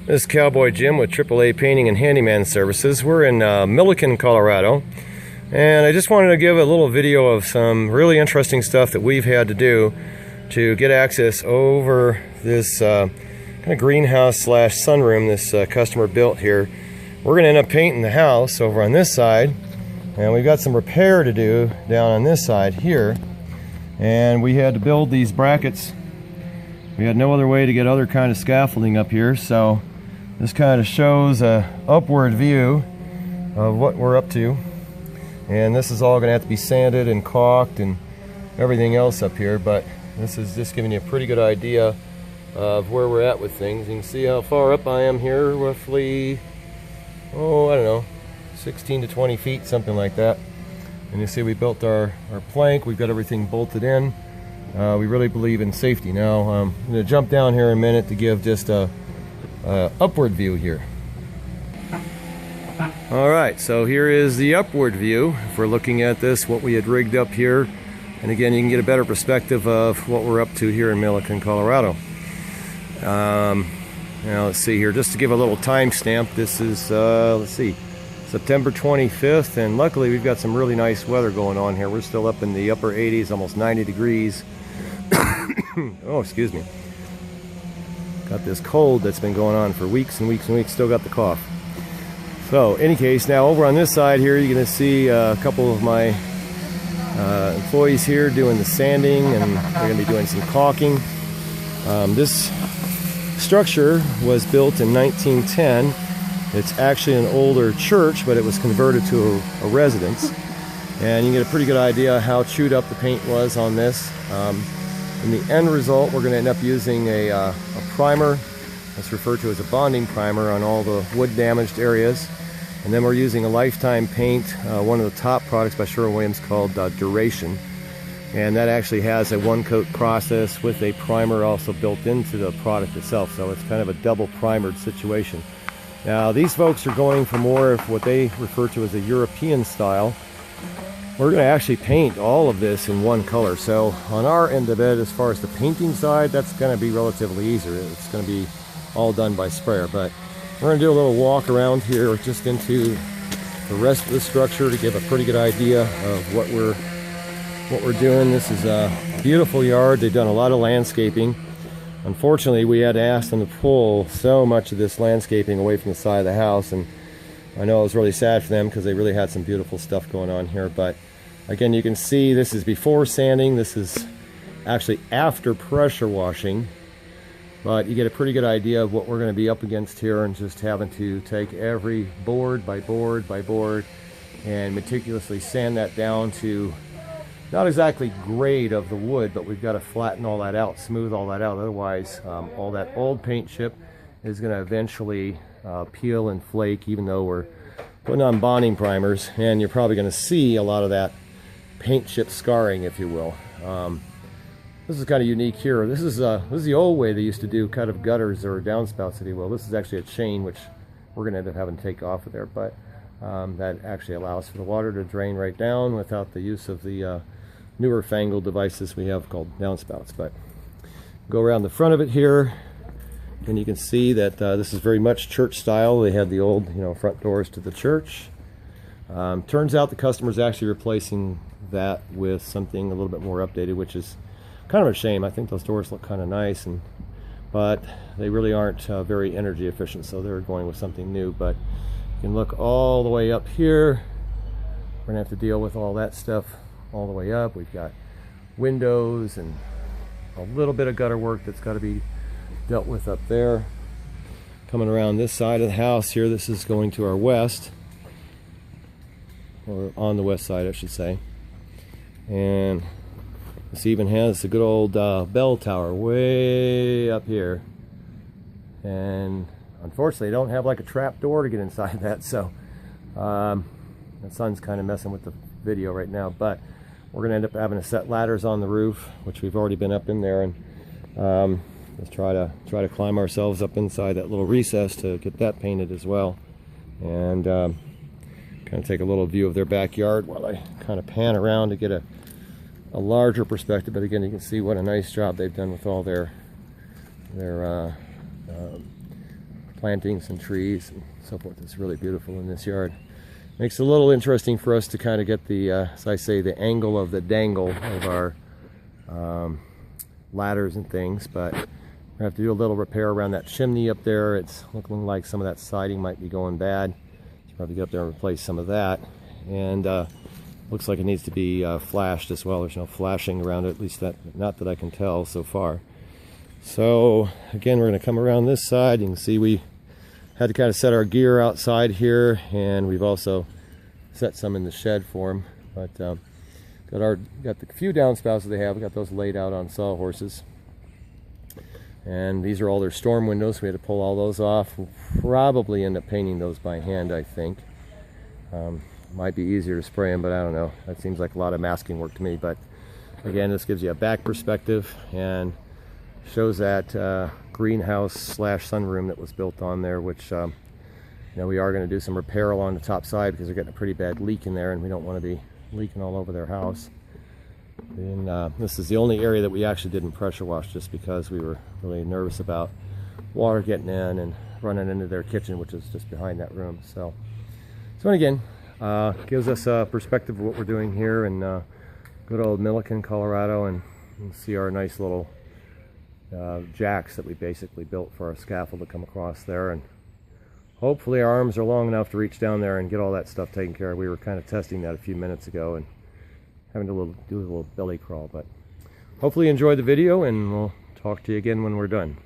This is Cowboy Jim with AAA Painting and Handyman Services. We're in Milliken, Colorado, and I just wanted to give a little video of some really interesting stuff that we've had to do to get access over this kind of greenhouse slash sunroom this customer built here. We're going to end up painting the house over on this side, and we've got some repair to do down on this side here, and we had to build these brackets. We had no other way to get other kind of scaffolding up here, so this kind of shows a upward view of what we're up to. And this is all going to have to be sanded and caulked and everything else up here, but this is just giving you a pretty good idea of where we're at with things. You can see how far up I am here, roughly, oh, I don't know, 16 to 20 feet, something like that. And you see we built our plank, we've got everything bolted in. We really believe in safety. Now, I'm going to jump down here in a minute to give just a upward view here. Alright, so here is the upward view. If we're looking at this, what we had rigged up here, and again you can get a better perspective of what we're up to here in Milliken, Colorado. Now let's see here, just to give a little time stamp, this is let's see, September 25th, and luckily we've got some really nice weather going on here. We're still up in the upper 80s, almost 90 degrees. Oh, excuse me. Got this cold that's been going on for weeks and weeks and weeks. Still got the cough. So, any case, now over on this side here, you're going to see a couple of my employees here doing the sanding, and they're going to be doing some caulking. This structure was built in 1910. It's actually an older church, but it was converted to a residence. And you can get a pretty good idea how chewed up the paint was on this. In the end result, we're going to end up using a primer that's referred to as a bonding primer on all the wood damaged areas. And then we're using a lifetime paint, one of the top products by Sherwin-Williams called Duration. And that actually has a one-coat process with a primer also built into the product itself. So it's kind of a double primered situation. Now these folks are going for more of what they refer to as a European style. We're going to actually paint all of this in one color. So on our end of it, as far as the painting side, that's going to be relatively easier. It's going to be all done by sprayer. But we're going to do a little walk around here just into the rest of the structure to give a pretty good idea of what we're doing. This is a beautiful yard. They've done a lot of landscaping. Unfortunately, we had to ask them to pull so much of this landscaping away from the side of the house, and I know it was really sad for them because they really had some beautiful stuff going on here. But again, you can see this is before sanding. This is actually after pressure washing, but you get a pretty good idea of what we're going to be up against here, and just having to take every board by board by board and meticulously sand that down to not exactly grade of the wood, but we've got to flatten all that out, smooth all that out. Otherwise, all that old paint chip is going to eventually peel and flake, even though we're putting on bonding primers, and you're probably going to see a lot of that paint chip scarring, if you will. This is kind of unique here. This is the old way they used to do kind of gutters or downspouts, if you will. This is actually a chain, which we're going to end up having to take off of there, but that actually allows for the water to drain right down without the use of the newer fangled devices we have called downspouts. But go around the front of it here, and you can see that this is very much church style. They had the old, front doors to the church. Turns out the customer's actually replacing that with something a little bit more updated, which is kind of a shame. I think those doors look kind of nice, but they really aren't very energy efficient, so they're going with something new. But you can look all the way up here. We're gonna have to deal with all that stuff all the way up. We've got windows and a little bit of gutter work that's got to be dealt with up there. Coming around this side of the house here, this is going to our west, or on the west side I should say, and this even has a good old bell tower way up here, and unfortunately I don't have like a trap door to get inside that, so the sun's kind of messing with the video right now. But we're going to end up having to set ladders on the roof, which we've already been up in there, and let's try to climb ourselves up inside that little recess to get that painted as well, and kind of take a little view of their backyard while I kind of pan around to get a larger perspective. But again, you can see what a nice job they've done with all their plantings and trees and so forth. It's really beautiful in this yard. Makes it a little interesting for us to kind of get the, as I say, the angle of the dangle of our ladders and things, but we have to do a little repair around that chimney up there. It's looking like some of that siding might be going bad. So probably get up there and replace some of that. And looks like it needs to be flashed as well. There's no flashing around it, at least not that I can tell so far. So again, we're going to come around this side. You can see we had to kind of set our gear outside here, and we've also set some in the shed for them. But got the few downspouts that they have. We got those laid out on sawhorses, and these are all their storm windows. We had to pull all those off. We'll probably end up painting those by hand, I think. Might be easier to spray them, but I don't know. That seems like a lot of masking work to me. But again, this gives you a back perspective and shows that greenhouse slash sunroom that was built on there, which you know, we are going to do some repair along the top side because they're getting a pretty bad leak in there, and we don't want to be leaking all over their house. And this is the only area that we actually didn't pressure wash, just because we were really nervous about water getting in and running into their kitchen, which is just behind that room. So again, gives us a perspective of what we're doing here in good old Milliken, Colorado, and you can see our nice little jacks that we basically built for our scaffold to come across there, and hopefully our arms are long enough to reach down there and get all that stuff taken care of. We were kind of testing that a few minutes ago and having to do a little belly crawl, but hopefully you enjoyed the video, and we'll talk to you again when we're done.